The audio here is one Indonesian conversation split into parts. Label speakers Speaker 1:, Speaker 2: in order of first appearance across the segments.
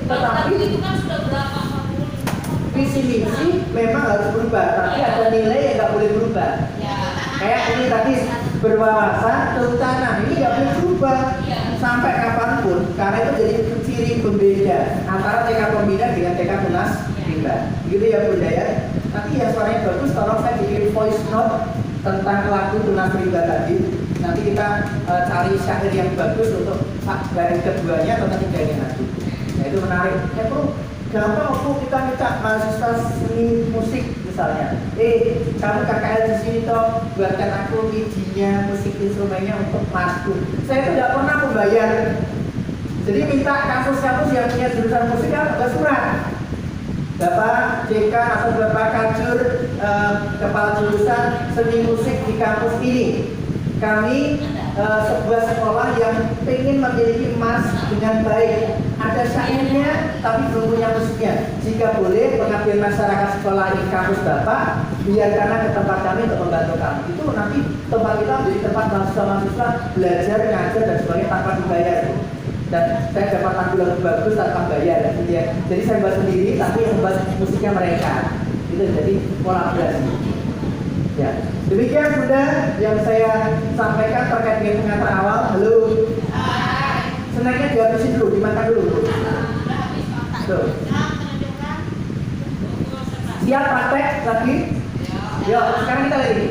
Speaker 1: Tetapi
Speaker 2: itu kan sudah berapa
Speaker 1: visi misi memang harus berubah, tapi ada nilai yang nggak boleh berubah.
Speaker 2: ya.
Speaker 1: Kayak ini tadi berwawasan, kehutanan, ini nggak boleh berubah sampai kapanpun, karena itu jadi ciri pembeda antara TK pembina dengan TK tunas rimba. Gitu ya Bunda ya. Nanti yang suaranya bagus, tolong saya bikin voice note tentang lagu tunas rimba tadi. Nanti kita cari syair yang bagus untuk baris keduanya atau ketiganya nanti. Nah itu menarik. Ya bro, gampang waktu kita minta mahasiswa seni musik misalnya. Kamu KKL di sini toh, buatkan aku midinya, musik instrumennya untuk masku. Saya itu tidak pernah membayar. Jadi minta kampus-kampus yang punya jurusan musik kan ada surat. Bapak JK atau Bapak Kajur kepala jurusan seni musik di kampus ini. Kami sebuah sekolah yang ingin memiliki emas dengan baik. Ada syairnya tapi belum punya musiknya. Jika boleh pengabdian masyarakat sekolah di kampus Bapak, biarkanlah ke tempat kami untuk membantu kami. Itu nanti tempat kita menjadi tempat mahasiswa-mahasiswa belajar, ngajar dan sebagainya tanpa dibayar. Dan saya dapat lagu-lagu bagus tanpa bayar, gitu ya. Jadi saya buat sendiri, tapi yang buat musiknya mereka. Itu jadi kolaborasi. Ya, demikian Bunda yang saya sampaikan terkait dengan pengantar awal. Halo. Snacknya dihabisin dulu, dimakan dulu. Tuh. Siap praktek lagi? Yuk, sekarang kita lagi.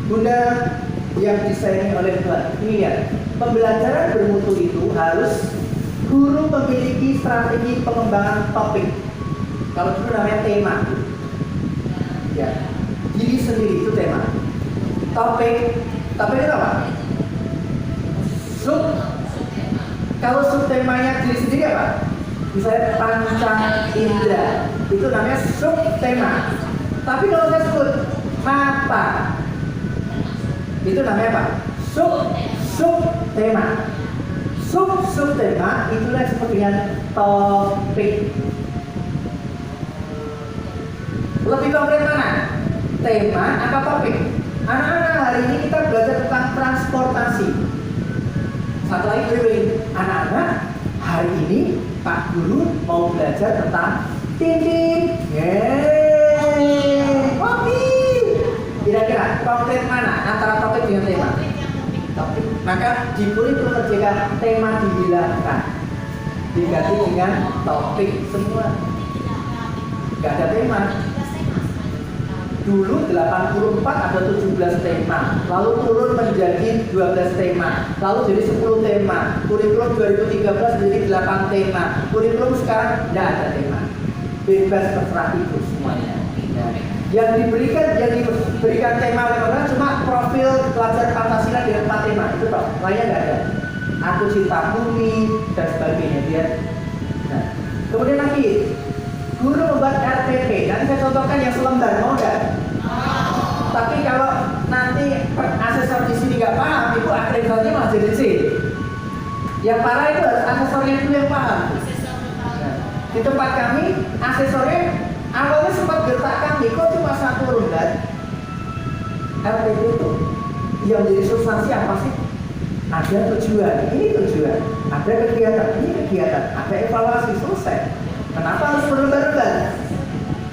Speaker 1: Bunda yang disaingi oleh Tuhan. Ini ya, pembelajaran bermutu itu harus guru memiliki strategi pengembangan topik. Kalau dulu namanya tema. Ya, diri sendiri itu tema. Topik itu apa? Sub. Kalau subtemanya diri sendiri apa? Misalnya panca indera, itu namanya subtema. Tapi kalau saya sebut mata, itu namanya apa? Subtema. Subtema itulah yang disebut dengan topik. Lebih konkret mana? Tema apa topik? Anak-anak hari ini kita belajar tentang transportasi. Satu lagi beri anak-anak hari ini Pak Guru mau belajar tentang tintin. Kopi. Kira-kira konkret mana antara topik dengan tema? Topik. Maka di kurikulum merdeka tema dihilangkan, diganti dengan topik semua. Gak ada tema. Dulu 84 ada 17 tema, lalu turun menjadi 12 tema, lalu jadi 10 tema. Kurikulum 2013 jadi 8 tema. Kurikulum sekarang tidak ada tema. Bebas terserah itu semuanya. Ya. Yang diberikan tema oleh orang cuma profil pelajar Pancasila dengan 4 tema itu toh, lainnya nggak ada. Aku cinta bumi dan sebagainya dia. Nah, kemudian lagi guru membuat RPP. Nanti saya contohkan yang selembar, mau nggak? Tapi kalau nanti asesor di sini nggak paham, itu akreditasinya malah jadi C. Yang parah itu harus asesornya dulu yang paham. Nah, di tempat kami asesornya awalnya sempat gertak kami, kok cuma 1 rundan. RPP itu yang menjadi substansi apa sih? Ada tujuan, ini tujuan. Ada kegiatan, ini kegiatan. Ada evaluasi, selesai. Kenapa harus berlembar-lembar?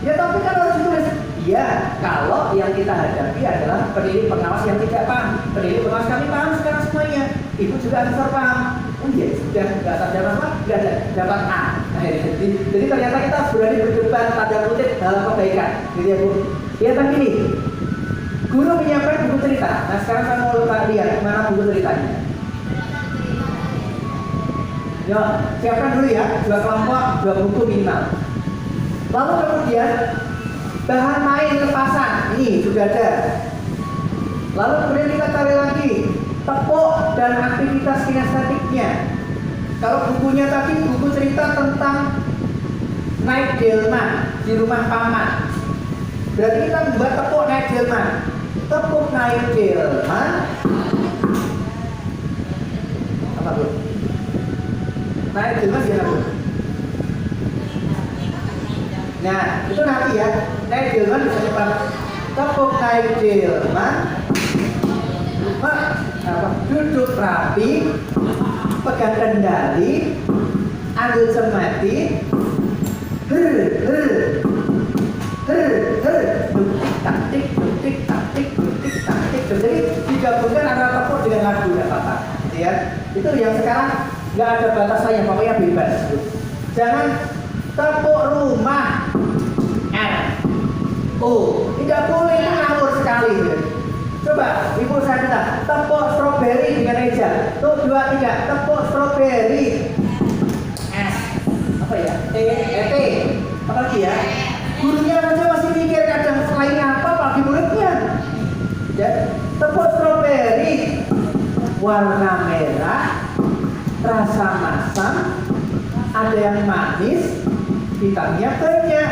Speaker 1: Ya tapi kan harus ditulis. Ya, kalau yang kita hadapi adalah pendidik pengawas yang tidak paham. Pendidik pengawas kami paham sekarang semuanya. Ibu juga asesor paham. Oh iya, sudah nggak ada apa? Nggak ada, dapat A. Nah, jadi ternyata kita berani berdebat tanda kutip dalam kebaikan. Gitu ya Bu. Ya tapi ini, guru menyiapkan buku cerita. Nah sekarang saya mau lihat mana buku ceritanya. Yuk, siapkan dulu ya, 2 kelompok, 2 buku minimal. Lalu kemudian bahan main lepasan, ini sudah ada. Lalu kemudian kita cari lagi tepuk dan aktivitas kinestetiknya. Kalau bukunya tadi buku cerita tentang naik delman di rumah paman, berarti kita membuat tepuk naik delman. Tepuk naik delman apa Bu? Naik delman gimana Bu? Nah itu nanti ya, naik delman bisa cepat. Tepuk naik delman, lupa apa? Duduk rapi, pegang kendali, Anggo cemati duktik taktik. Jadi digabungkan antara tepuk dengan lagu ya Bapak. Ya, itu yang sekarang nggak ada batasannya, pokoknya bebas. Jangan tepuk rumah tidak boleh, itu ngawur sekali. Coba ibu saya minta tepuk stroberi dengan eja. Tuh 2 3 tepuk stroberi. Apa ya? Apa lagi ya? Gurunya aja masih mikir kadang selain apa bagi muridnya. Ya, tepuk stroberi warna merah, rasa masam, ada yang manis, vitaminnya banyak.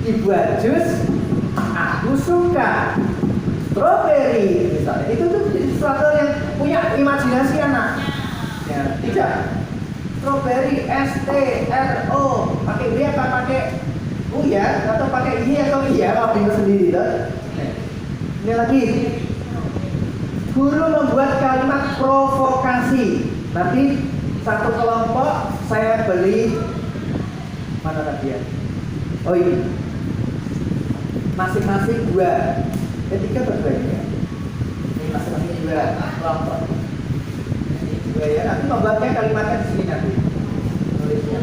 Speaker 1: Dibuat jus, aku suka strawberry misalnya. Itu tuh jadi sesuatu yang punya imajinasi anak. Ya, tidak. Strawberry STRO pakai B apa pakai U ya, atau pakai I atau I ya, kalau bingung sendiri tuh. Ini lagi. Guru membuat kalimat provokasi. Nanti satu kelompok saya beli mana tadi ya? Oh ini. Masing-masing 2, ketiga berbeda. Ini masing-masing 2 kelompok. Ini 2 ya. Nanti membuatnya kalimatnya di sini nanti. Tulisnya.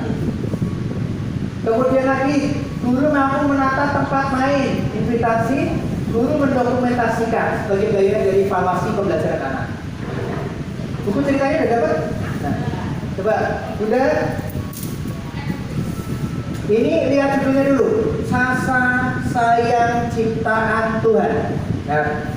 Speaker 1: Kemudian lagi, guru mampu menata tempat main, invitasi, guru mendokumentasikan sebagai bagian dari evaluasi pembelajaran anak. Buku ceritanya udah dapat? Nah, coba, udah. Ini lihat judulnya dulu. Sasa sayang ciptaan Tuhan. Nah,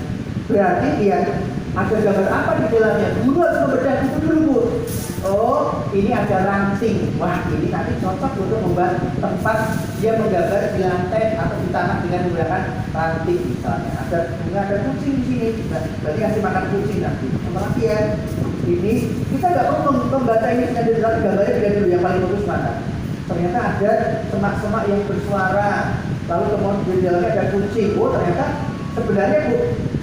Speaker 1: berarti lihat ada gambar apa di dalamnya. Guru harus membedah buku dulu, Bu. Oh, ini ada ranting. Wah, ini nanti cocok untuk membuat tempat dia menggambar di lantai atau di tanah dengan menggunakan ranting misalnya. Ada kucing di sini. Berarti kasih makan kucing nanti. Apalagi ya, ini kita nggak perlu membaca ini dengan jelas, gambarnya dengan dulu yang paling bagus mana. Ternyata ada semak-semak yang bersuara, lalu kemudian di dalamnya ada kucing. Oh, ternyata sebenarnya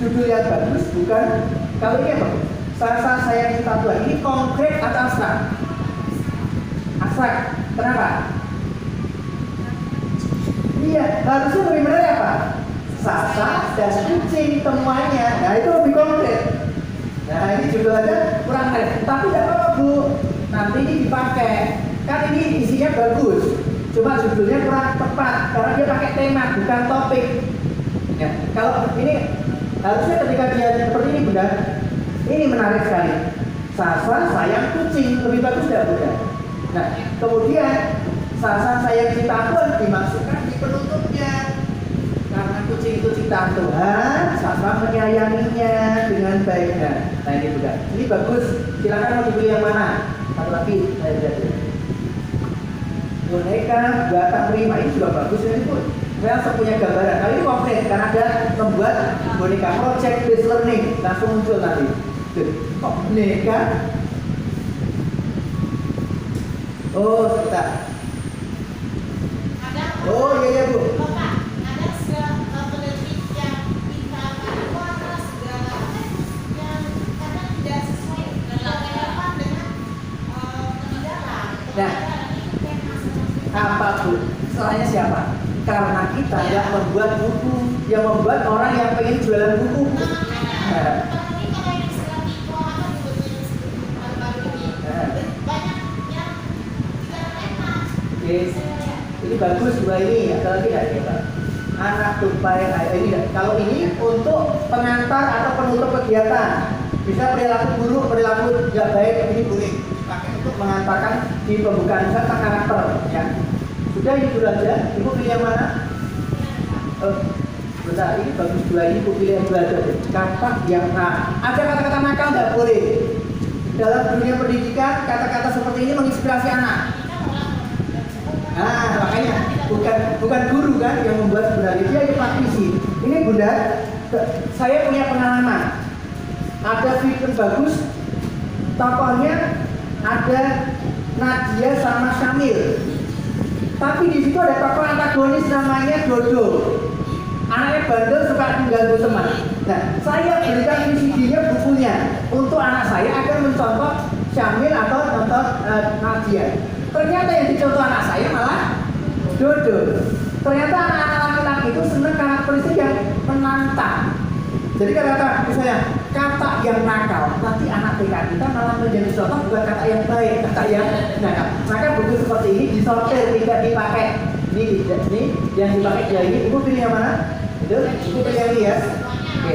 Speaker 1: judul yang bagus bukan kalau ini apa? Sasa sayang ciptaan Tuhan. Ini konkret atau abstrak? Abstrak. Kenapa? Iya, harusnya lebih benar apa? Sasa dan kucing temuannya. Nah, itu lebih konkret. Nah, ini judulnya kurang keren. Tapi tidak apa-apa, Bu. Nanti ini dipakai. Kan ini isinya bagus, cuma judulnya kurang tepat karena dia pakai tema bukan topik. Ya, kalau ini harusnya ketika dia seperti ini Bunda, ini menarik sekali. Sasa sayang kucing, lebih bagus tidak Bunda? Nah, kemudian Sasa sayang ciptaan Tuhan dimasukkan di penutupnya. Karena kucing itu ciptaan Tuhan, Sasa menyayanginya dengan baik. Nah ini Bunda, ini bagus. Silakan mau dipilih yang mana? Satu lagi saya lihat. Boneka buatan Prima ini juga bagus ya Bu. Saya langsung punya gambaran. Kali ini konkret karena ada membuat boneka project based learning langsung muncul nanti. Kok boneka? Oh, sebentar. Oh iya Bu. Nah, apa Bu? Salahnya siapa? Karena kita yang membuat buku, yang membuat orang yang pengen jualan buku. Yes. Ini bagus Bu ini, ada lagi nggak ya Pak? Anak tupai ini. Kalau ini untuk pengantar atau penutup kegiatan, bisa perilaku buruk, perilaku tidak baik ini boleh dipakai untuk mengantarkan di pembukaan wisata karakter. Ya. Sudah ini dulu aja. Ibu pilih yang mana? Bentar, ini bagus dua ini. Ibu pilih yang dua aja. Kata yang ada kata-kata nakal nggak boleh. Dalam dunia pendidikan, kata-kata seperti ini menginspirasi anak. Nah, makanya bukan guru kan yang membuat sebenarnya dia yang praktisi. Ini Bunda, saya punya pengalaman. Ada film bagus, tokohnya ada Nadia sama Syamil. Tapi di situ ada tokoh antagonis namanya Dodo. Anaknya bandel suka mengganggu teman. Nah, saya berikan VCD-nya bukunya untuk anak saya agar mencontoh Syamil atau nonton Nadia. Ternyata yang dicontoh anak saya malah dodol. Ternyata anak-anak laki-laki itu senang karakteristik yang menantang. Jadi kata misalnya kata yang nakal, nanti anak TK kita malah menjadi contoh bukan kata yang baik, kata yang nakal. Maka buku seperti ini disortir, tidak dipakai. Ini yang dipakai ya ini. Ibu pilih yang mana? Itu ibu pilih yang ini ya. Oke.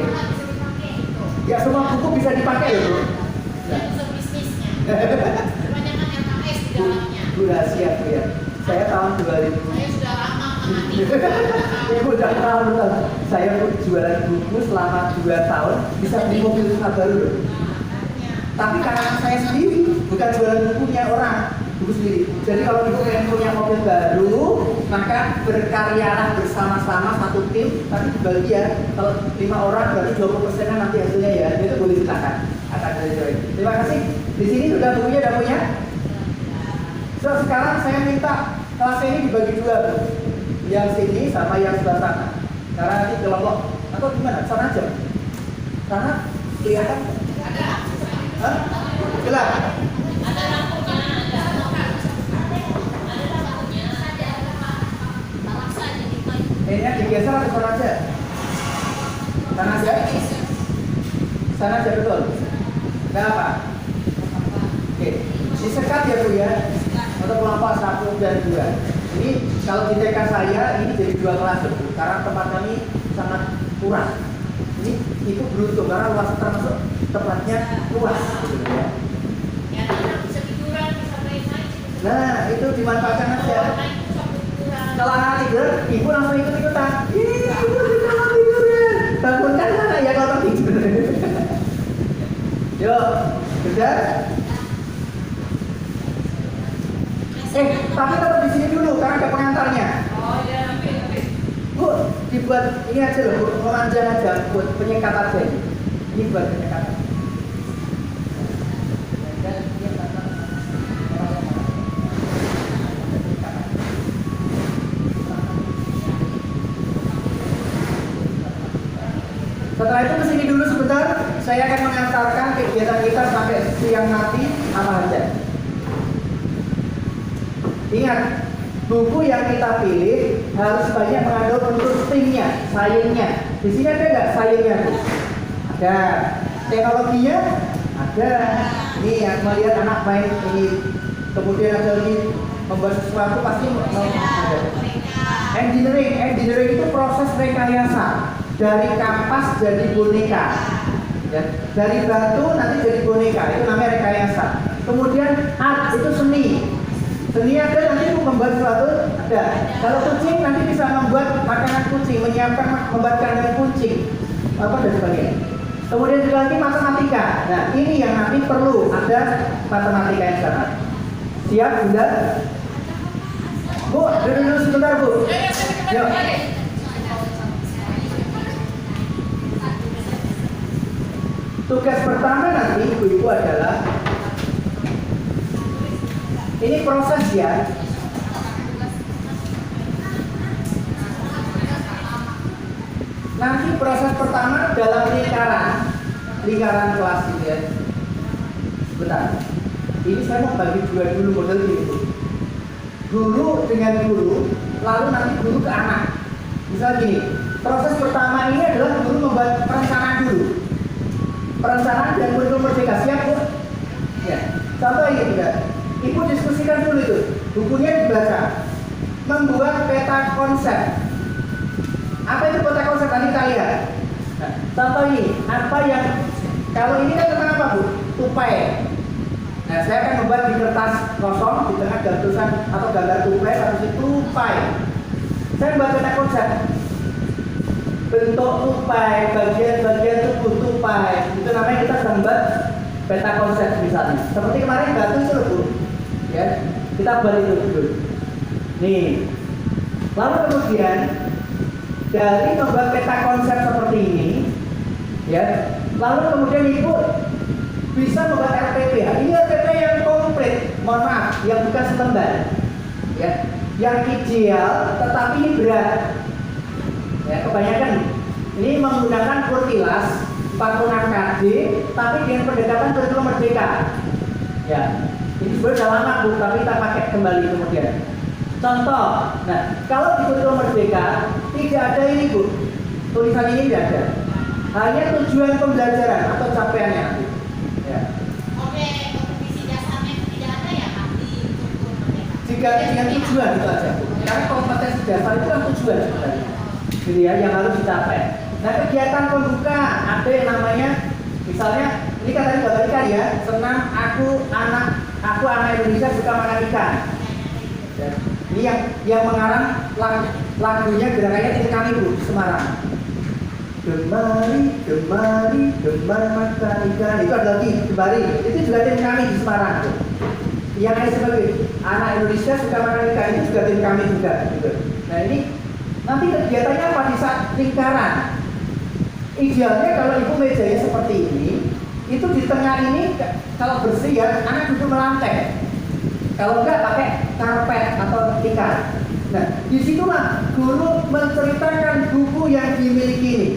Speaker 1: Ya semua buku bisa dipakai ya Bu.
Speaker 2: Bisnisnya. Kebanyakan LKS di dalamnya.
Speaker 1: Bu rahasia Bu ya. Saya tahun 2000.
Speaker 2: Saya sudah lama mengamati.
Speaker 1: Ibu udah tahu. Saya jualan buku selama 2 tahun bisa beli mobil rumah baru loh. Tapi karena saya sendiri, bukan jualan bukunya orang, buku sendiri. Jadi kalau ibu pengen punya mobil baru, maka berkaryalah bersama-sama satu tim, tapi dibagi ya. Kalau 5 orang berarti 20% nanti hasilnya ya. Itu boleh silakan. Akan dari. Terima kasih. Di sini sudah bukunya udah punya. So, sekarang saya minta kelas ini dibagi 2 Bu. Yang sini sama yang sebelah sana. Karena nanti kelompok atau gimana? Sana aja. Karena kelihatan.
Speaker 2: Ada.
Speaker 1: Hah? Gelap.
Speaker 2: Ada lampunya, ada. Ada lampunya, ada. Laksa jadi main.
Speaker 1: Ini digeser atau sana aja? Sana aja? Sana aja betul? Gak apa? Oke, disekat ya Bu ya? Untuk kelompok 1 dan 2. Ini kalau di TK saya ini jadi 2 kelas ya Bu, karena tempat kami sangat kurang. Ini itu beruntung karena luas termasuk tempatnya luas gitu ya.
Speaker 2: Ya, anak bisa tiduran, bisa main-main.
Speaker 1: Nah, itu dimanfaatkan aja.
Speaker 2: Main bisa tiduran.
Speaker 1: Kalau anak tidur, ibu langsung ikut-ikutan. Ih, ibu jangan tidur ya. Bangunkan anak ya kalau tidur. Yuk, sudah. Tapi tetap di sini dulu karena ada pengantarnya.
Speaker 2: Oh iya, oke.
Speaker 1: Bu, dibuat ini aja loh, Bu. Memanjang aja, buat penyekat aja. Ini buat penyekatan. Setelah itu kesini dulu sebentar, saya akan mengantarkan kegiatan kita sampai siang nanti apa aja. Ingat, buku yang kita pilih harus banyak mengandung unsur STEM-nya, sainsnya. Di sini ada nggak sainsnya? Ada. Teknologinya ada. Ini yang melihat anak main ini, kemudian ada lagi membuat sesuatu pasti ada. Engineering itu proses rekayasa dari kampas jadi boneka. Ya, dari batu nanti jadi boneka, itu namanya rekayasa. Kemudian art itu seni. Seni ada nanti membuat sesuatu ada. Kalau kucing nanti bisa membuat makanan kucing, menyiapkan membuat kandang kucing, apa dan sebagainya. Kemudian juga lagi matematika. Nah ini yang nanti perlu ada matematika yang sangat. Siap Bunda? Bu, dulu sebentar Bu. Yuk. Tugas pertama nanti ibu-ibu adalah ini proses ya. Nanti proses pertama dalam lingkaran kelas gitu ya. Bentar. Ini saya mau bagi dua dulu model ini. Guru dengan guru, lalu nanti guru ke anak. Misal gini, proses pertama ini adalah guru membuat perencanaan dulu. Perencanaan dan kurikulum merdeka, siap Bu? Ya. Contoh ini juga. Ibu diskusikan dulu itu, bukunya dibaca. Membuat peta konsep. Apa itu peta konsep? Nanti kita lihat. Nah, contoh ini, apa yang kalau ini kan tentang apa Bu? Tupai. Nah, saya akan membuat di kertas kosong di tengah ada tulisan atau gambar tupai atau si tupai. Saya membuat peta konsep. Bentuk tupai, bagian-bagian tubuh tupai. Itu namanya kita membuat peta konsep misalnya. Seperti kemarin batu itu loh Bu. Ya, kita buat itu dulu. Nih. Lalu kemudian dari membuat peta konsep seperti ini, ya. Lalu kemudian Ibu bisa membuat RPP. Ini RPP yang komplit. Mohon maaf, yang bukan selembar. Ya. Yang ideal tetapi ini berat. Ya, kebanyakan ini menggunakan kurtilas 46 KD tapi dengan pendekatan kurikulum merdeka. Ya. Ini sebenarnya udah lama Bu, tapi kita pakai kembali kemudian. Contoh, nah kalau di kurikulum Merdeka tidak ada ini Bu, tulisan ini tidak ada. Hanya tujuan pembelajaran atau capaiannya nanti. Ya.
Speaker 2: Oke, visi dasarnya itu tidak ada ya Pak di kurikulum Merdeka?
Speaker 1: Jika dengan tujuan itu aja Bu. Karena kompetensi dasar itu kan tujuan sebenarnya. Jadi ya yang harus dicapai. Nah kegiatan pembuka ada yang namanya, misalnya ini kan tadi gambar ikan ya, senam aku anak Indonesia suka makan ikan. Ya. Ini yang mengarang lagunya gerakannya Titik Kami Bu, Semarang. Gemari makan ikan. Itu ada lagi, Gemari. Itu juga tim kami di Semarang Bu. Yang lain sebagai anak Indonesia suka makan ikan, itu juga tim kami juga gitu. Nah ini nanti kegiatannya apa di saat lingkaran? Idealnya kalau ibu mejanya seperti ini, itu di tengah ini kalau bersih ya, anak duduk melantai. Kalau enggak pakai karpet atau tikar. Nah, disitulah guru menceritakan buku yang dimiliki ini.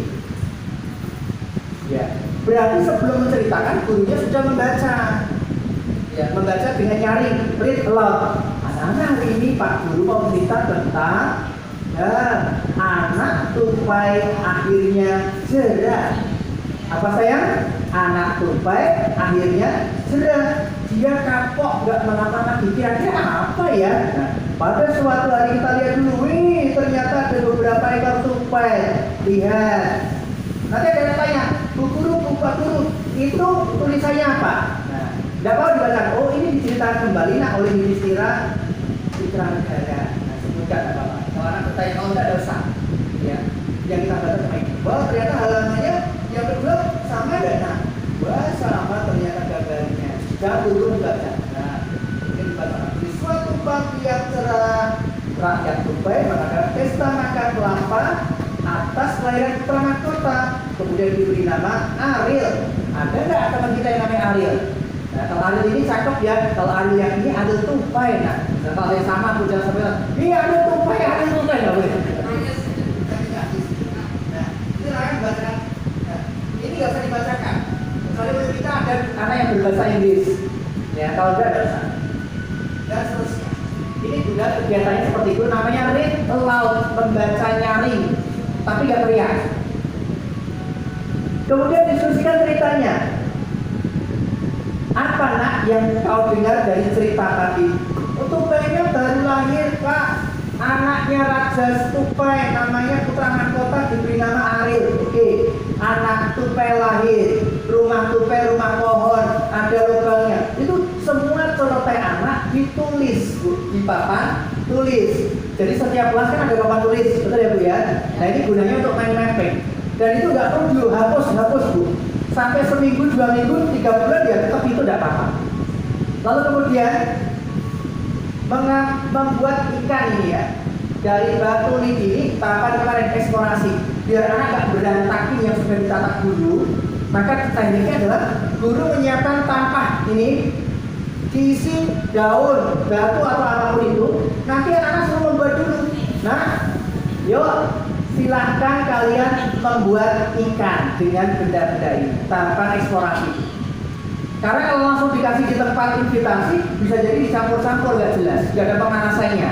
Speaker 1: Ya, berarti sebelum menceritakan gurunya sudah membaca. Ya, membaca dengan nyaring, read aloud. Anak-anak hari ini Pak Guru mau cerita tentang anak tupai akhirnya jerah. Apa sayang? Anak tupai akhirnya jerah. Dia kapok, nggak mengapa lagi. Kira-kira apa ya? Nah, pada suatu hari kita lihat dulu, wih ternyata ada beberapa ekor tupai. Lihat. Nanti ada yang tanya, Bu Guru, Pak Guru, itu tulisannya apa? Nah, tidak mau dibaca. Oh ini diceritakan kembali oleh Yudhistira Putra Negara. Nah, sebutkan apa-apa. Kalau anak bertanya, kalau tidak dosa. Ya, yang kita baca sama ini. Wah ternyata halamannya yang kedua sama dan nah. Wah sama ternyata gambarnya. Dan guru membaca. Nah, ini dibaca. Di suatu pagi yang cerah, rakyat tupai mengadakan pesta makan kelapa atas kelahiran putra mahkota. Kemudian diberi nama Ariel. Ada nggak teman kita yang namanya Ariel? Nah, kalau Ariel ini cakep ya. Kalau Ariel yang ini Ariel tupai. Nah, kalau yang sama aku jangan sampai iya Ariel tupai nggak boleh. Nah, ini rakyat baca. Nah, ini nggak usah dibacakan. Kecuali kita ada anak yang berbahasa Inggris. Ya, kalau tidak ada. Dan seterusnya. Ini juga kegiatannya seperti itu. Namanya read aloud, membaca nyaring, tapi nggak teriak. Kemudian diskusikan ceritanya. Apa nak yang kau dengar dari cerita tadi? Tupainya baru lahir Pak. Anaknya Raja Tupai, namanya putra mahkota diberi nama Ariel. Oke, anak tupai lahir, rumah tupai, rumah pohon, ada lubangnya. Itu semua celotai anak ditulis Bu, di papan tulis. Jadi setiap kelas kan ada papan tulis, betul ya Bu ya? Nah ini gunanya untuk main mapping. Dan itu nggak perlu dihapus Bu. Sampai seminggu, 2 minggu, 3 bulan ya tetap itu tidak apa-apa. Lalu kemudian membuat ikan ini ya dari batu lidi ini tahapan kemarin eksplorasi biar anak nggak berantakin yang sudah ditata guru. Maka tekniknya adalah guru menyiapkan tampah ini diisi daun, batu atau apapun itu. Nanti anak-anak suruh membuat dulu. Nah, yuk silahkan kalian membuat ikan dengan benda-benda ini tahapan eksplorasi. Karena kalau langsung dikasih di tempat invitasi bisa jadi dicampur-campur nggak jelas, nggak ada pemanasannya.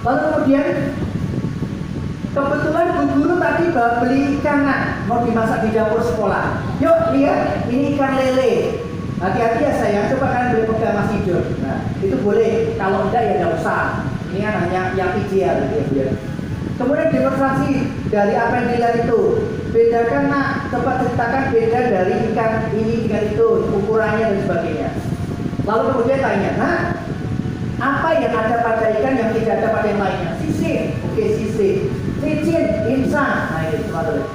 Speaker 1: Lalu kemudian kebetulan Bu Guru tadi beli ikan mau dimasak di dapur sekolah. Yuk lihat ini ikan lele. Hati-hati ya sayang, coba kalian boleh pegang masih hidup. Nah itu boleh, kalau enggak ya nggak usah. Ini kan hanya yang ideal gitu ya. Kemudian demonstrasi dari apa yang dilihat itu. Bedakan nak, coba ceritakan beda dari ikan ini dengan itu, ukurannya dan sebagainya. Lalu kemudian tanya, nah apa yang ada pada ikan yang tidak ada pada yang lainnya? Sisir, oke sisir. Licin, insang. Nah ini cuma dulu.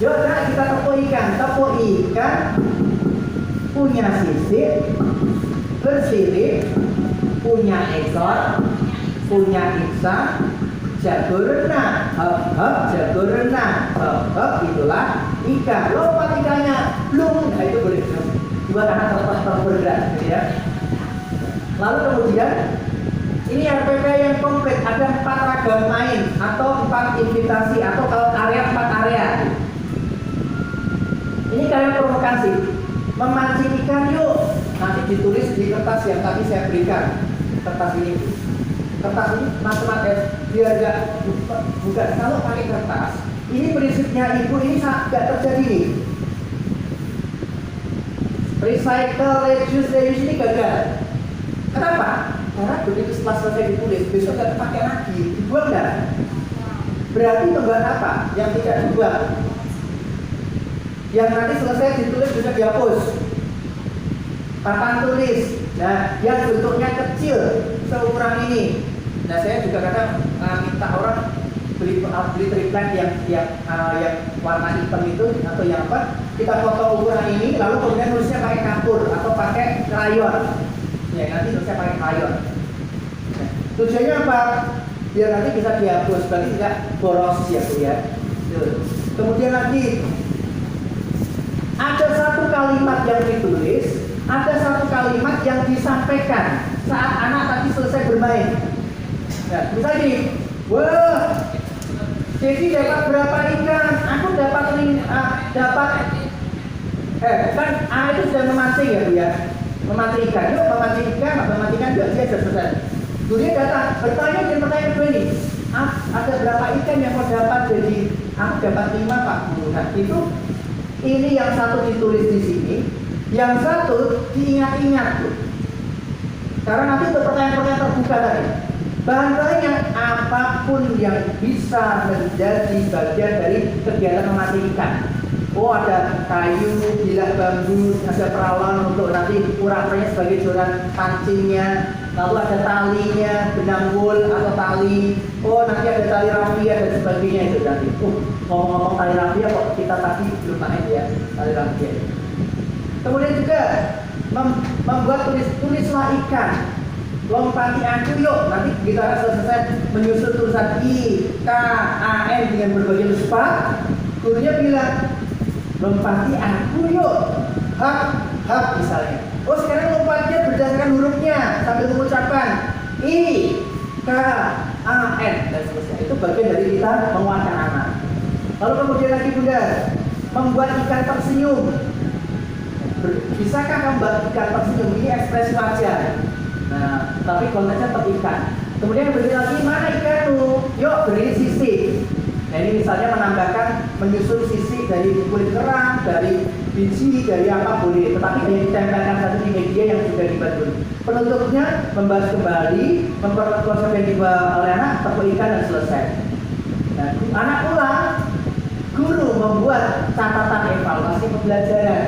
Speaker 1: Yuk nah, kita tepuk ikan punya sisir, bersirip, punya ekor, punya insang. Jago renang, jago renang, itulah ikan. Lompat ikannya, belum. Nah itu boleh buat anak bergerak, gitu ya. Lalu kemudian ini RPP yang komplit, ada 4 ragam main atau 4 invitasi atau kalau area 4 area. Ini kalian provokasi, memancing ikan yuk. Nanti ditulis di kertas yang tadi saya berikan. Kertas ini matematis biar nggak bukan kalau pakai kertas. Ini prinsipnya ibu ini nggak terjadi nih. Recycle, reduce, reuse ini gagal. Kenapa? Karena begitu setelah selesai ditulis, besok nggak terpakai lagi, dibuang nggak? Berarti tunggakan apa yang tidak dibuang? Yang nanti selesai ditulis bisa dihapus. Papan tulis, nah yang bentuknya kecil seukuran ini. Nah saya juga kadang minta orang beli triplet yang warna hitam itu atau yang apa, kita foto ukuran ini lalu kemudian nulisnya pakai kapur atau pakai krayon. Ya nanti nulisnya pakai krayon. Nah, tujuannya apa? Biar nanti bisa dihapus, berarti tidak boros ya Bu ya. Kemudian lagi ada satu kalimat yang ditulis, ada satu kalimat yang disampaikan saat anak tadi selesai bermain. Nah, misalnya gini, wah, jadi dapat berapa ikan? Aku dapat kan anak itu sudah memancing ya Bu ya, memancing ikan. Yuk memancing ikan juga dia sudah selesai. Dia datang bertanya dan pertanyaan kedua ini, ada berapa ikan yang kau dapat? Jadi aku dapat 5 Pak Guru. Nah itu ini yang satu ditulis di sini, yang satu diingat-ingat Bu. Karena nanti untuk pertanyaan-pertanyaan terbuka tadi. Bahan-bahannya apapun yang bisa menjadi bagian dari kegiatan memancing ikan. Oh ada kayu, bilah bambu, ada perawan untuk nanti ukurannya sebagai joran pancingnya. Lalu ada talinya, benang wool atau tali. Oh nanti ada tali rafia dan sebagainya itu nanti. Ngomong-ngomong tali rafia kok kita tadi belum main ya tali rafia. Kemudian juga membuat tulislah ikan. Lompati aku yuk, nanti kita selesai menyusun tulisan I, K, A, N dengan berbagai sifat. Gurunya bilang, lompati aku yuk, hak misalnya. Oh sekarang lompatnya berdasarkan hurufnya sambil mengucapkan I, K, A, N dan seterusnya. Itu bagian dari kita menguatkan anak. Lalu kemudian lagi Bunda, membuat ikan tersenyum. Bisakah kamu membuat ikan tersenyum? Ini ekspresi wajah. Nah, tapi konteksnya terikat. Kemudian beri lagi mana ikanmu? Yuk beri sisik. Nah ini misalnya menambahkan menyusun sisik dari kulit kerang, dari biji, dari apa boleh. Tetapi hanya ditempelkan satu di media yang sudah dibantu. Penutupnya membahas kembali, memperkuat yang dibawa oleh anak, tepuk ikan dan selesai. Nah, anak ulang, guru membuat catatan evaluasi pembelajaran.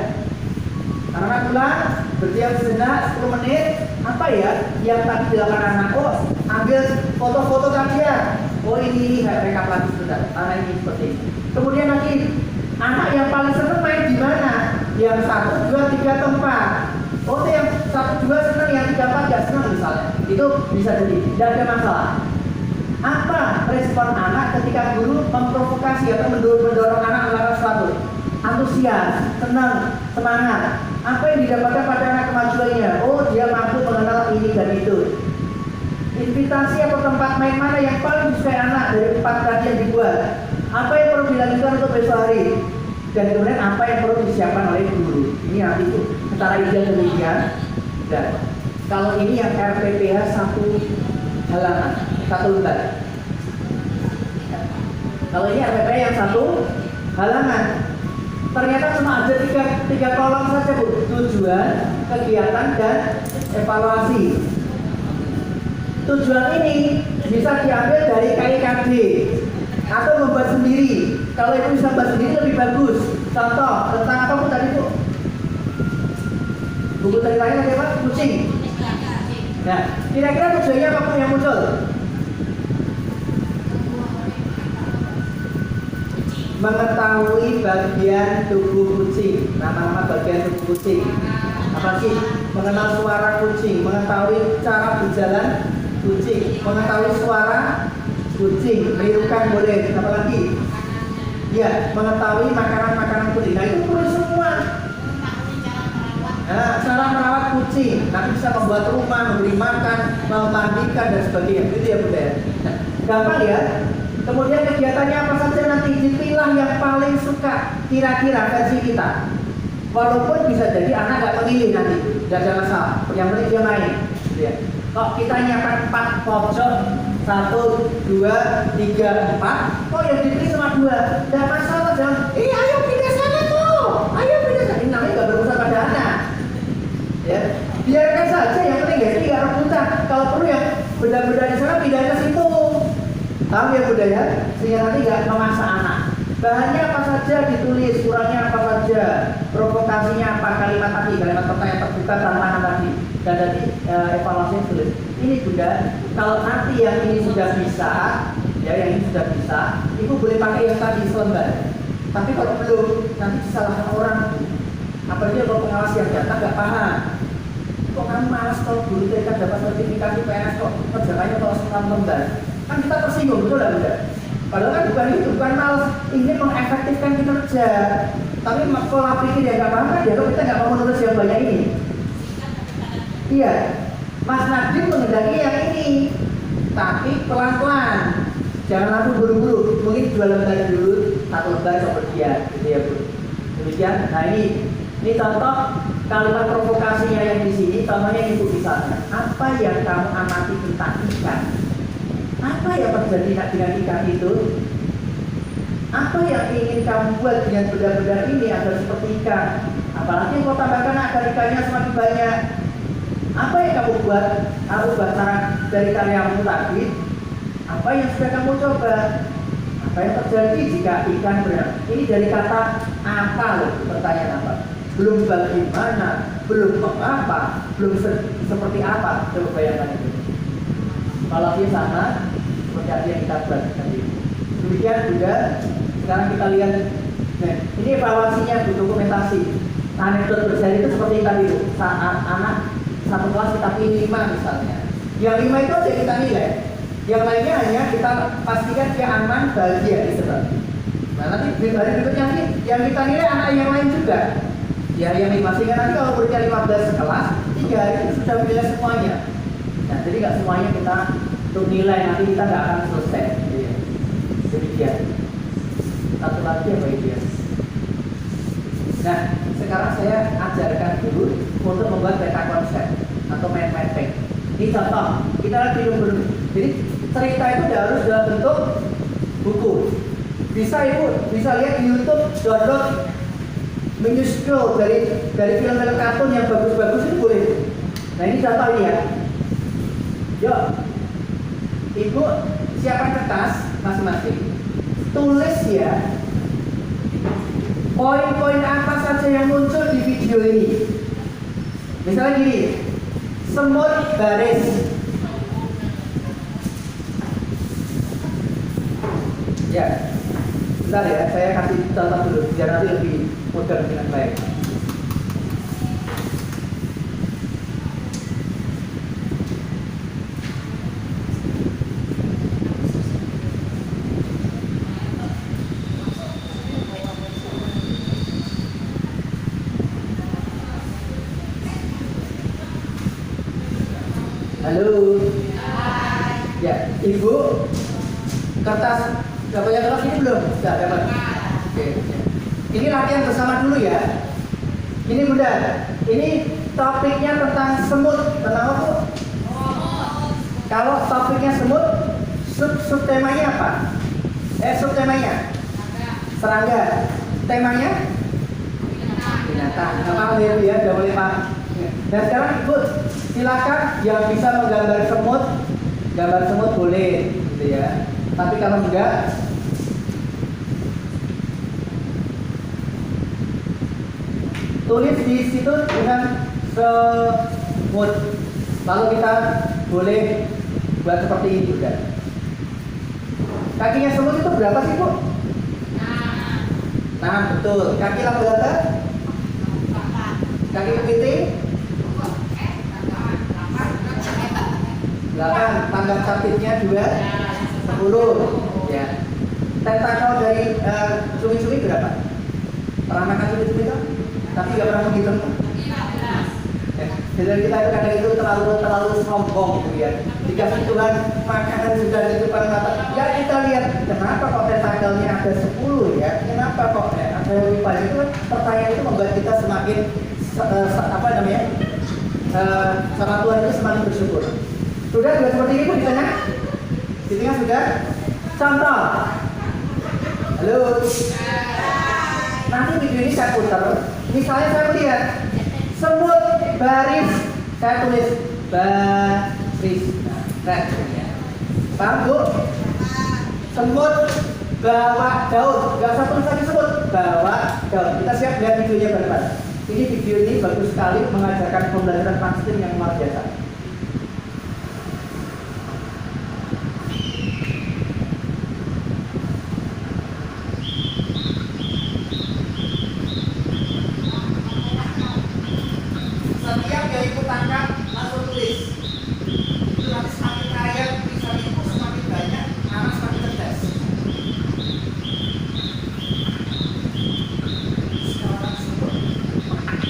Speaker 1: Anak ulang, berdiam sejenak 10 menit. Apa ya yang tadi dilakukan anak? Oh, ambil foto-foto tadi ya. Oh ini rekap lagi sebentar. Anak ini seperti ini. Kemudian lagi anak yang paling senang main di mana? Yang 1, 2, 3 tempat. Oh yang 1, 2 senang, yang 3, 4 nggak senang misalnya. Itu bisa jadi. Tidak ada masalah. Apa respon anak ketika guru memprovokasi atau mendorong anak melakukan sesuatu? Antusias, senang, semangat. Apa yang didapatkan pada anak kemajuannya? Oh, dia mampu mengenal ini dan itu. Invitasi atau tempat main mana yang paling disukai anak dari 4 tadi yang dibuat? Apa yang perlu dilanjutkan untuk besok hari? Dan kemudian apa yang perlu disiapkan oleh guru? Ini nanti itu secara ideal demikian. Dan kalau ini yang RPPH 1 halaman, 1 lembar. Kalau ini RPPH yang 1 halaman. Ternyata cuma ada tiga kolom saja Bu. Tujuan, kegiatan, dan evaluasi. Tujuan ini bisa diambil dari KIKD atau membuat sendiri. Kalau itu bisa membuat sendiri lebih bagus. Contoh tentang apa Bu tadi Bu? Buku ceritanya tadi apa? Kucing. Nah, kira-kira tujuannya apa Bu yang muncul? Mengetahui bagian tubuh kucing, nama-nama bagian tubuh kucing. Apa sih? Mengenal suara kucing, mengetahui cara berjalan kucing, mengetahui suara kucing, menirukan boleh. Apa lagi? Ya, mengetahui makanan-makanan kucing. Nah itu perlu semua. Nah, cara merawat kucing, nanti bisa membuat rumah, memberi makan, memandikan dan sebagainya. Itu ya Bunda. Nah, gampang ya. Kemudian kegiatannya apa saja nanti dipilah yang paling suka kira-kira versi kita. Walaupun bisa jadi anak nggak memilih nanti, nggak ada masalah. Yang penting dia main. Gitu ya. Kok kita nyiapkan 4 pojok, 1, 2, 3, 4. Kok yang dipilih cuma 2? Nggak masalah dong. Ayo pindah sana tuh. Ayo pindah sana. Ini namanya nggak berurusan pada anak. Ya, biarkan saja. Yang penting ya, nggak rebutan. Kalau perlu yang benda-benda di sana pindah ke situ. Tahu ya Bunda ya? Sehingga nanti nggak memaksa anak. Bahannya apa saja ditulis, kurangnya apa saja, provokasinya apa, kalimat pertanyaan terbuka, tantangan tadi, dan tadi evaluasi tulis. Ini Bunda, kalau nanti yang ini sudah bisa, ya yang ini sudah bisa, Ibu boleh pakai yang tadi selembar. Tapi kalau belum, nanti disalahkan orang. Apalagi kalau pengawas yang datang nggak paham. Kok kamu malas kalau guru TK dapat sertifikasi PNS kok kerjanya kalau 9 lembar? Kan kita tersinggung, betul nggak Bunda? Padahal kan bukan itu, bukan malas, ingin mengefektifkan kinerja. Tapi pola pikir yang nggak paham kan ya, kita nggak mau menulis yang banyak ini. Iya, Mas Nadiem menghendaki yang ini, tapi pelan-pelan, jangan langsung buru-buru. Mungkin 2 lembar dulu, 1 lembar kemudian, gitu ya Bu. Demikian. Nah ini contoh kalimat provokasinya yang di sini. Contohnya Ibu misalnya, apa yang kamu amati tentang ikan? Apa yang terjadi dengan ikan itu? Apa yang ingin kamu buat dengan benda-benda ini agar seperti ikan? Apalagi kau tambahkan agar ikannya semakin banyak. Apa yang kamu buat? Aku saran dari karyamu tadi. Apa yang sudah kamu coba? Apa yang terjadi jika ikan benar? Ini dari kata apa loh? Pertanyaan apa? Belum bagaimana? Belum mengapa? Belum seperti apa? Coba bayangkan itu. Kalau dia sama, seperti apa yang kita buat tadi. Demikian juga, sekarang kita lihat. Nah, ini evaluasinya dokumentasi. Anekdot berjari itu seperti tadi, saat anak satu kelas kita pilih 5 misalnya. Yang 5 itu aja kita nilai. Yang lainnya hanya kita pastikan dia aman, bahagia disertai. Nah nanti hari berikutnya yang kita nilai anak yang lain juga. Ya yang 5, sehingga nanti kalau muridnya 15 kelas, 3 hari itu sudah menilai semuanya. Nah, jadi nggak semuanya kita untuk nilai, nanti kita nggak akan selesai. Demikian. Satu lagi apa itu ya? Nah, sekarang saya ajarkan dulu untuk membuat peta konsep atau mind mapping. Ini contoh, kita lihat dulu. Jadi cerita itu udah harus dalam bentuk buku. Bisa Ibu, bisa lihat di YouTube, download menu scroll dari film-film kartun yang bagus-bagus itu boleh. Nah ini contoh ini ya. Yuk, Ibu siapkan kertas masing-masing. Tulis ya poin-poin apa saja yang muncul di video ini. Misalnya gini, semut baris. Ya, bentar ya, saya kasih contoh dulu biar nanti lebih mudah dengan baik. Halo. Ya, Ibu kertas udah punya kertas ini belum? Sudah dapat. Oke. Ini latihan bersama dulu ya. Ini Bunda. Ini topiknya tentang semut. Tentang apa Bu? Kalau topiknya semut, subtemanya apa? Subtemanya serangga. Temanya binatang. Apa ya Bu ya? Udah boleh paham. Dan sekarang Ibu silakan yang bisa menggambar semut, gambar semut boleh, gitu ya. Tapi kalau enggak, tulis di situ dengan semut. Lalu kita boleh buat seperti ini juga. Kakinya semut itu berapa sih Bu? 6, betul. Kaki laba-laba? Kaki kepiting? 8, tangan capitnya juga 10 ya. Tentakel dari cumi-cumi berapa? Pernah makan cumi-cumi itu? Tapi nggak pernah menghitung. Jadi kita itu kadang itu terlalu sombong gitu ya. Dikasih Tuhan makanan sudah di depan mata. Ya kita lihat kenapa kok tentakelnya ada 10 ya? Kenapa kok ada lebih banyak itu? Pertanyaan itu membuat kita semakin apa namanya? Sama Tuhan itu semakin bersyukur. Sudah seperti ini di tengah? Di tengah sudah? Contoh. Halo. Nanti video ini saya putar. Misalnya saya melihat semut baris, saya tulis baris. Nah, paham Bu? Semut bawa daun. Gak usah tulis lagi semut, bawa daun. Kita siap lihat videonya bareng-bareng. Ini video ini bagus sekali mengajarkan pembelajaran Pangstin yang luar biasa. Setiap yang ikut tangkap langsung tulis. Itu nanti semakin kaya, bisa itu semakin banyak, anak semakin cerdas.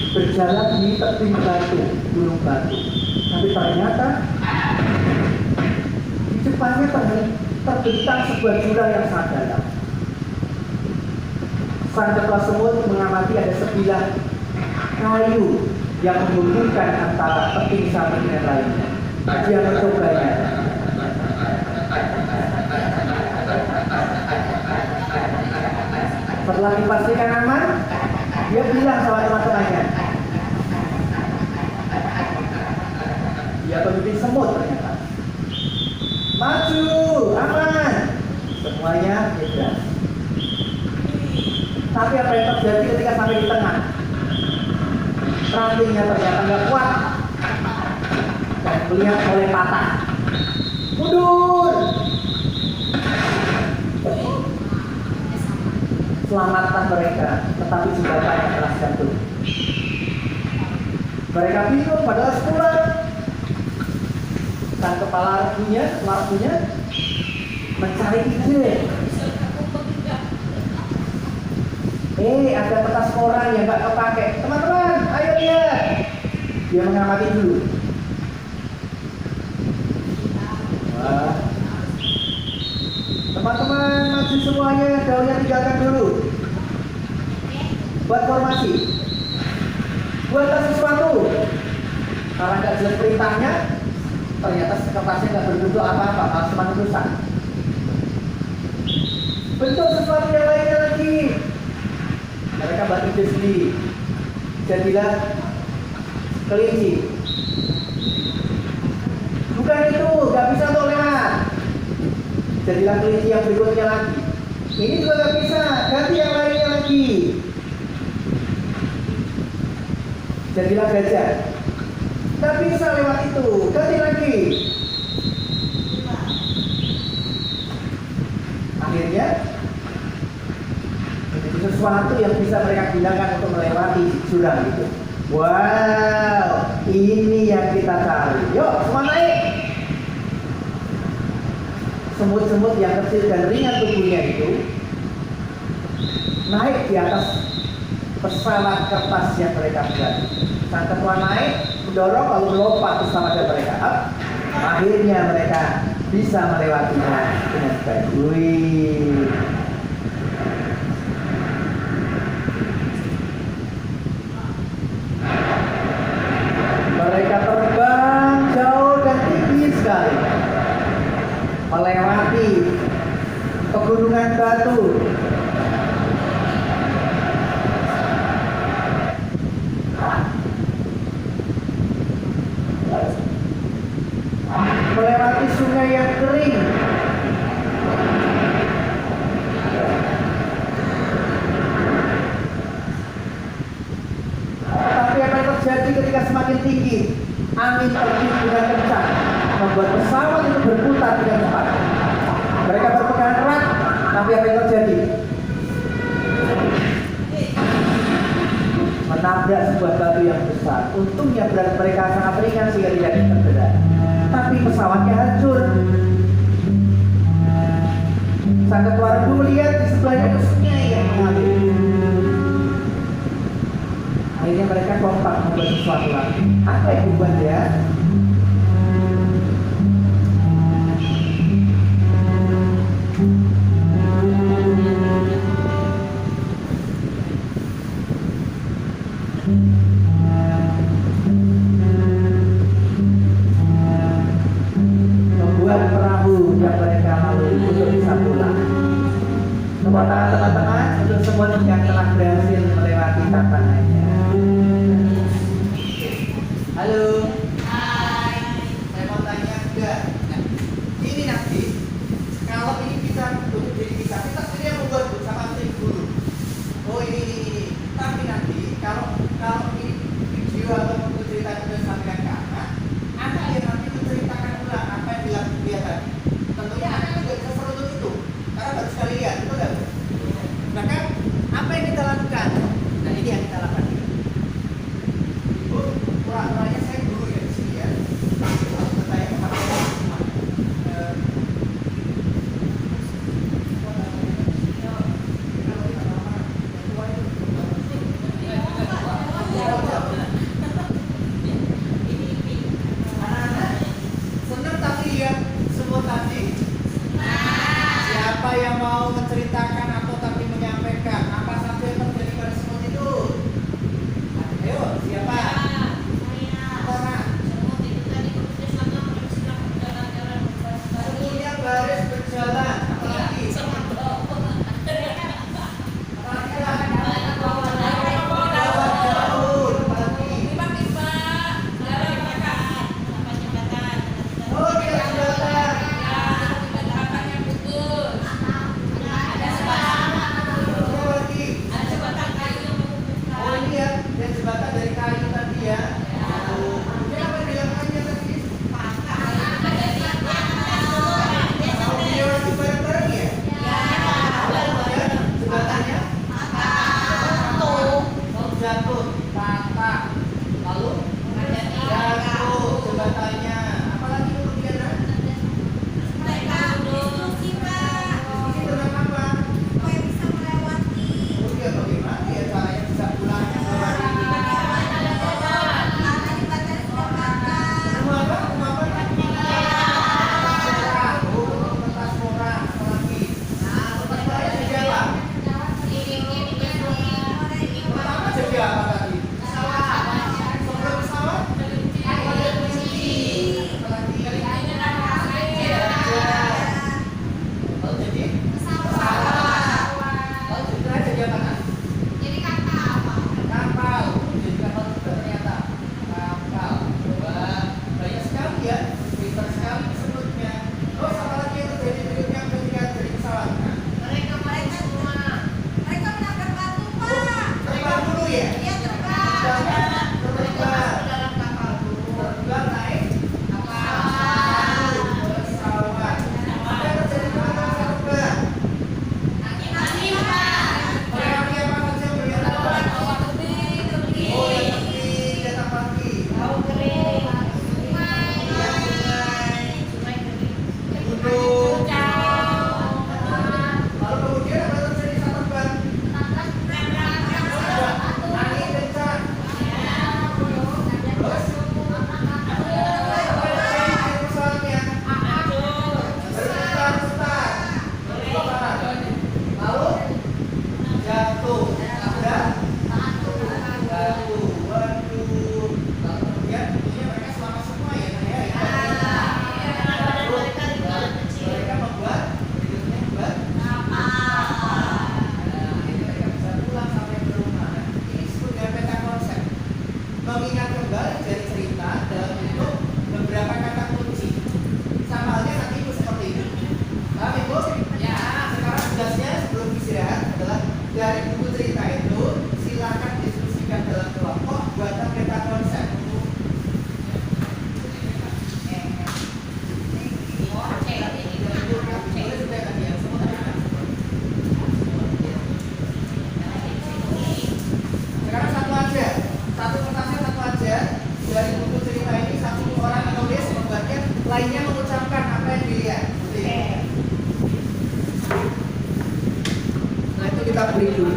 Speaker 1: Berjalan di tebing batu, gunung batu. Tapi ternyata di depannya terbentang sebuah jurang yang sangat dalam. Sang ketua semut mengamati ada sebilah kayu yang menghubungkan antara tebing satu dengan lainnya. Dia mencobanya. Setelah dipastikan aman, dia bilang sama teman-temannya, dia pemimpin semut ternyata. Maju, aman. Semuanya beda. Tapi apa yang terjadi ketika sampai di tengah? Rantingnya ternyata nggak kuat dan melihat oleh patah. Mundur. Selamatkan mereka, tetapi senjata yang telah jatuh. Mereka bingung padahal sepulang. Dan kepala artinya mencari ide. Ada kertas koran yang nggak kepake. Teman-teman, ayo lihat. Dia mengamati dulu. Wah. Teman-teman, maju semuanya, daunnya tinggalkan dulu. Buat formasi. Buatlah sesuatu. Karena nggak jelas perintahnya, ternyata kertasnya nggak berbentuk apa-apa, malah semakin rusak. Bentuk sesuatu yang lainnya lagi. Mereka buat ide sendiri. Jadilah kelinci. Bukan itu, nggak bisa untuk lewat. Jadilah kelinci yang berikutnya lagi. Ini juga nggak bisa, ganti yang lainnya lagi. Jadilah gajah. Nggak bisa lewat itu, ganti lagi. Akhirnya sesuatu yang bisa mereka gunakan untuk melewati jurang itu. Wow, ini yang kita cari. Yuk, semua naik. Semut-semut yang kecil dan ringan tubuhnya itu naik di atas pesawat kertas yang mereka buat. Sang ketua naik, mendorong lalu melompat bersama dengan mereka. Akhirnya mereka bisa melewatinya dengan baik. Wih. Mereka terbang jauh dan tinggi sekali, melewati pegunungan batu. Melewati sungai yang kering. Tapi apa yang terjadi ketika semakin tinggi? Angin terjun dengan kencang, membuat pesawat itu berputar dengan cepat. Mereka berpegangan erat, tapi apa yang terjadi? Menabrak sebuah batu yang besar. Untungnya berat mereka sangat ringan sehingga tidak terberat. Tapi pesawatnya hancur. Sang ketua regu melihat di sebelahnya itu sungai yang mengalir. Akhirnya mereka kompak membuat sesuatu lagi. Apa yang dibuat ya? Membuat perahu yang mereka lalui untuk bisa pulang. Tepuk tangan teman-teman untuk semua yang telah berhasil melewati tantangannya. Halo.
Speaker 2: Hai.
Speaker 1: Saya mau tanya enggak? Nah, ini nanti kalau ini bisa untuk diri kita sendiri yang membuat sama tim guru. Oh ini. Tapi nanti kalau ini video atau buku cerita itu disampaikan ke anak yang nanti menceritakan ulang apa yang dia tadi. Tentunya anak juga bisa serunut itu, karena baru sekali lihat, itu enggak? Maka apa yang kita lakukan? Nah ini yang kita lakukan. Pura-puranya saya guru ya di sini ya. Saya kepada semua. Anak-anak senang tapi lihat semua tadi. Siapa yang mau menceritakan atau tapi menyampaikan apa saja yang terjadi pada semut itu? Ayo, siapa? Orang. Semutnya baris berjalan. Apalagi? Oh, dia jembatan. Oh ini ya, yang jembatan dari kayu tadi ya. Dia apa bilangannya tadi? Oh dia lagi bareng-bareng ya? Ya, jembatannya? Jatuh, patah. Lalu? Jatuh, jembatannya. Apalagi kemudian? Ini tentang apa? Oh dia bagaimana ya caranya bisa pulangnya melewati ini? Rumah apa? Oh, kertas murah. Apalagi? Kertas murahnya jadi apa? Pertama jadi apa tadi? Sebelum pesawat? Apalagi? Lalu jadi? Lalu jadi apa kan? Kapal. Jadi kapal juga ternyata. Kapal. Wah, banyak sekali ya. Pintar sekali sebutnya. Terus apa lagi yang terjadi berikutnya ketika jadi pesawat? Nah, terbang dulu ya? Terbang naik pesawat. Apa yang terjadi ketika terbang? Reaksi apa saja beliau lakukan? Oh, yang penting datang pagi. Duduk. Lalu kemudian apa yang terjadi saat terbang? Angin kencang. Terus? Apa yang terjadi di pesawatnya? Berputar-putar. Lalu? Jatuh. Ada? Jatuh. Waduh. Lalu kemudian tentunya mereka selamat semua ya. Mereka membuat berikutnya membuat ini mereka bisa pulang sampai ke rumah. Nah, ini disebut dengan peta konsep. Mengingat kembali dari cerita dalam bentuk beberapa kata kunci. Sama halnya nanti ibu seperti ini. Paham ibu? Ya. Sekarang tugasnya sebelum istirahat adalah dari buku cerita itu silakan diskusikan dalam kelompok buatan peta konsep. Sekarang satu aja, satu kertasnya satu aja. Dari buku cerita ini satu orang menulis membuatnya, lainnya mengucapkan apa yang dilihat. Nah itu kita beri dulu.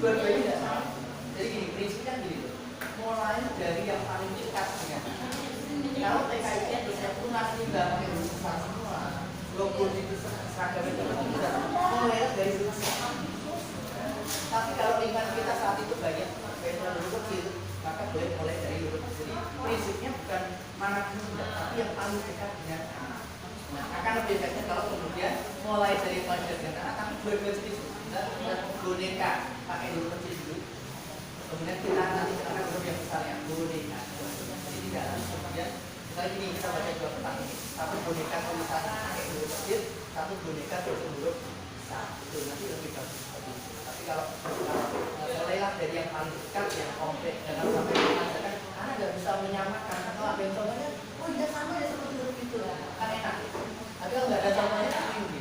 Speaker 1: Dua-duanya tidak sama. Jadi gini, prinsipnya gini loh. Mulai dari yang paling dekat dengan kalau TKI nya bisa tunas juga pakai huruf besar semua. Logo itu seragam itu bisa mulai dari huruf besar. Tapi kalau lingkungan kita saat itu banyak huruf kecil, maka boleh mulai dari huruf kecil. Prinsipnya bukan mana tidak, tapi yang paling dekat dengan anak. Nah, akan lebih baiknya kalau kemudian mulai dari pelajar dengan anak, tapi dua-dua jenis. Kita boneka pakai huruf kecil dulu. Kemudian kita nanti akan huruf yang besar yang boneka. Jadi tidak harus kemudian ini kita baca dua petang ini. Satu boneka tulisan pakai huruf kecil, satu boneka tulisan huruf besar. Itu nanti lebih bagus. Tapi kalau mulailah dari yang paling dekat, yang kompleks, jangan sampai mengatakan anak nggak bisa menyamakan atau ada yang contohnya, oh iya sama ya seperti huruf itu lah, kan enak. Tapi kalau nggak ada contohnya, bingung.